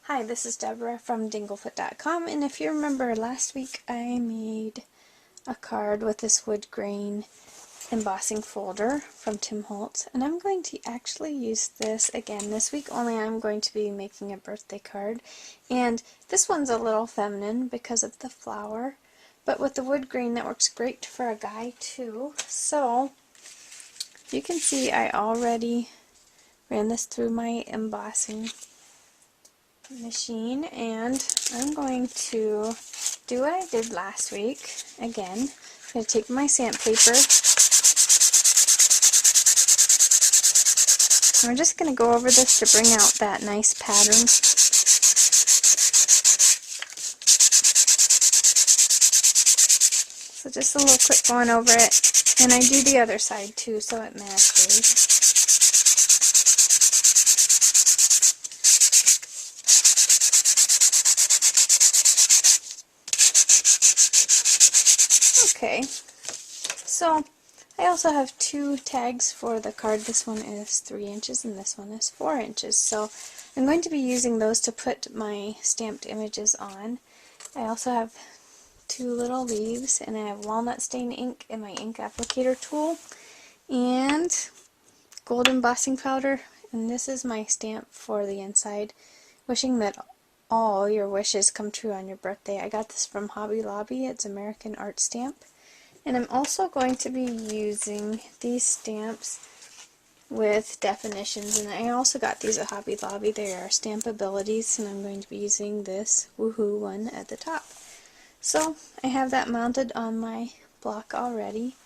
Hi, this is Deborah from dinglefoot.com, and if you remember last week I made a card with this wood grain embossing folder from Tim Holtz, and I'm going to actually use this again this week, only I'm going to be making a birthday card. And this one's a little feminine because of the flower, but with the wood grain that works great for a guy too. So you can see I already ran this through my embossing machine, and I'm going to do what I did last week again. I'm going to take my sandpaper. I'm just going to go over this to bring out that nice pattern. So just a little quick going over it, and I do the other side too so it matches. Okay, so I also have two tags for the card. This one is 3 inches and this one is 4 inches. So I'm going to be using those to put my stamped images on. I also have 2 little leaves, and I have walnut stain ink in my ink applicator tool and gold embossing powder, and this is my stamp for the inside, wishing that all your wishes come true on your birthday. I got this from Hobby Lobby. It's American art stamp. And I'm also going to be using these stamps with definitions, and I also got these at Hobby Lobby. They are Stampabilities, and I'm going to be using this Woohoo one at the top. So I have that mounted on my block already.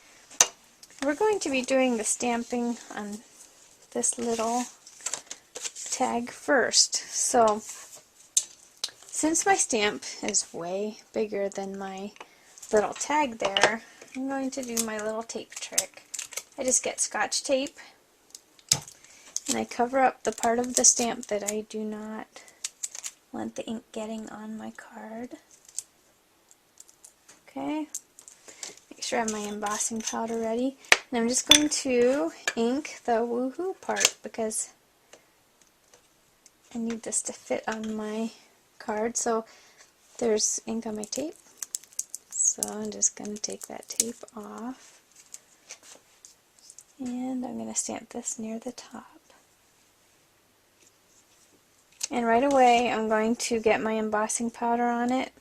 We're going to be doing the stamping on this little tag first. So since my stamp is way bigger than my little tag there, I'm going to do my little tape trick. I just get Scotch tape and I cover up the part of the stamp that I do not want the ink getting on my card. Okay, make sure I have my embossing powder ready, and I'm just going to ink the Woohoo part because I need this to fit on my card. So there's ink on my tape. So I'm just going to take that tape off, and I'm going to stamp this near the top. And right away I'm going to get my embossing powder on it,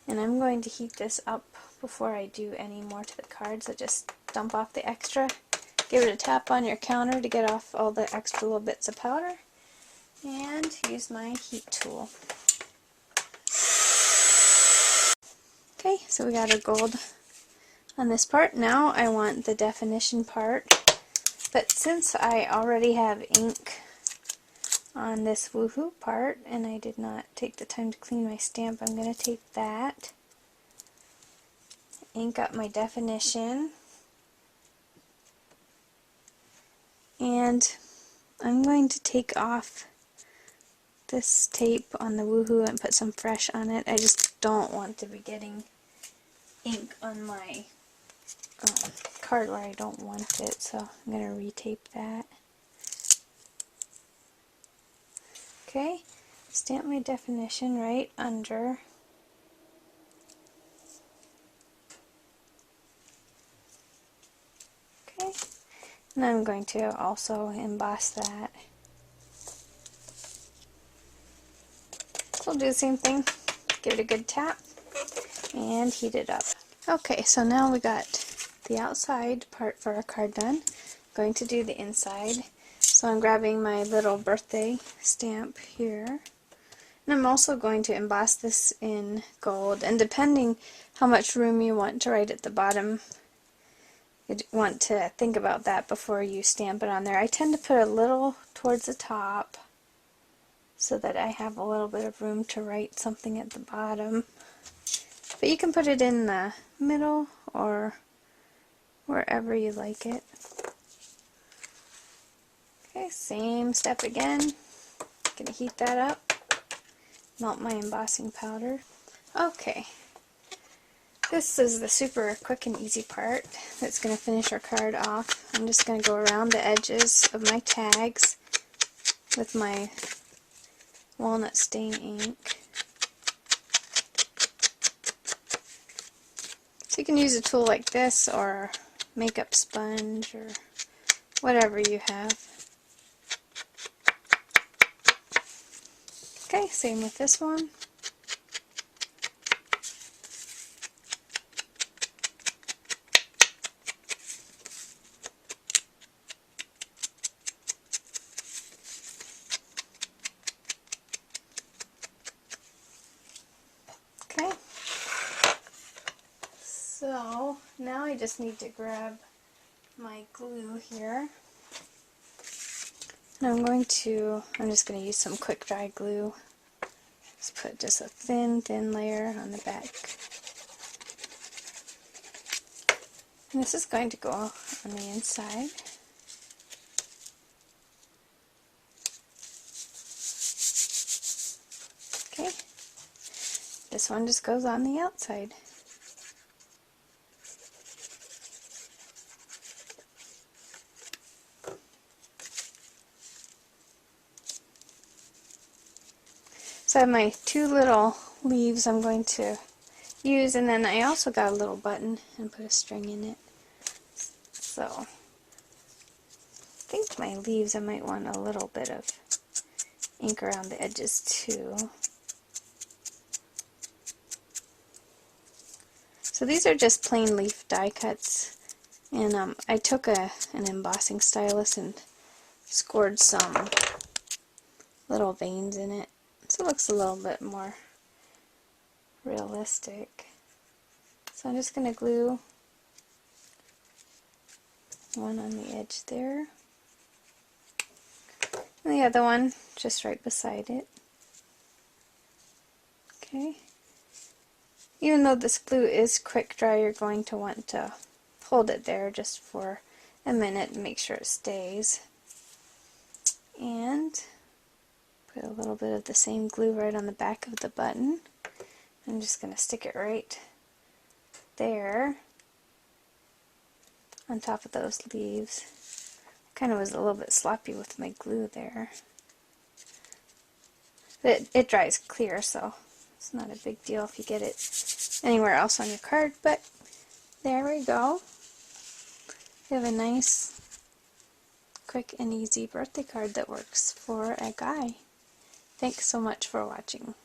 and I'm going to heat this up before I do any more to the card. So just dump off the extra, give it a tap on your counter to get off all the extra little bits of powder, and use my heat tool. Okay, so we got our gold on this part. Now I want the definition part, but since I already have ink on this Woohoo part and I did not take the time to clean my stamp, I'm going to take that, ink up my definition, and I'm going to take off this tape on the Woohoo and put some fresh on it. I just don't want to be getting ink on my card where I don't want it, so I'm going to retape that. Okay, stamp my definition right under. Okay, and I'm going to also emboss that. So we'll do the same thing, give it a good tap, and heat it up. Okay, so now we got the outside part for our card done. I'm going to do the inside. So I'm grabbing my little birthday stamp here, and I'm also going to emboss this in gold, and depending how much room you want to write at the bottom, you'd want to think about that before you stamp it on there. I tend to put a little towards the top so that I have a little bit of room to write something at the bottom, but you can put it in the middle or wherever you like it. Okay, same step again. Gonna heat that up, melt my embossing powder. Okay, this is the super quick and easy part that's gonna finish our card off. I'm just gonna go around the edges of my tags with my walnut stain ink. So you can use a tool like this or makeup sponge or whatever you have. Okay, same with this one. Okay, so now I just need to grab my glue here. And I'm just going to use some quick dry glue. Just put just a thin layer on the back. And this is going to go on the inside. Okay, this one just goes on the outside. So I have my two little leaves I'm going to use, and then I also got a little button and put a string in it. So I think my leaves, I might want a little bit of ink around the edges too. So these are just plain leaf die cuts, and I took an embossing stylus and scored some little veins in it, so it looks a little bit more realistic. So I'm just going to glue one on the edge there, and the other one just right beside it. Okay. Even though this glue is quick dry, you're going to want to hold it there just for a minute and make sure it stays. And put a little bit of the same glue right on the back of the button. I'm just going to stick it right there on top of those leaves. Kind of was a little bit sloppy with my glue there. But it dries clear, so it's not a big deal if you get it anywhere else on your card. But there we go. We have a nice, quick and easy birthday card that works for a guy. Thanks so much for watching.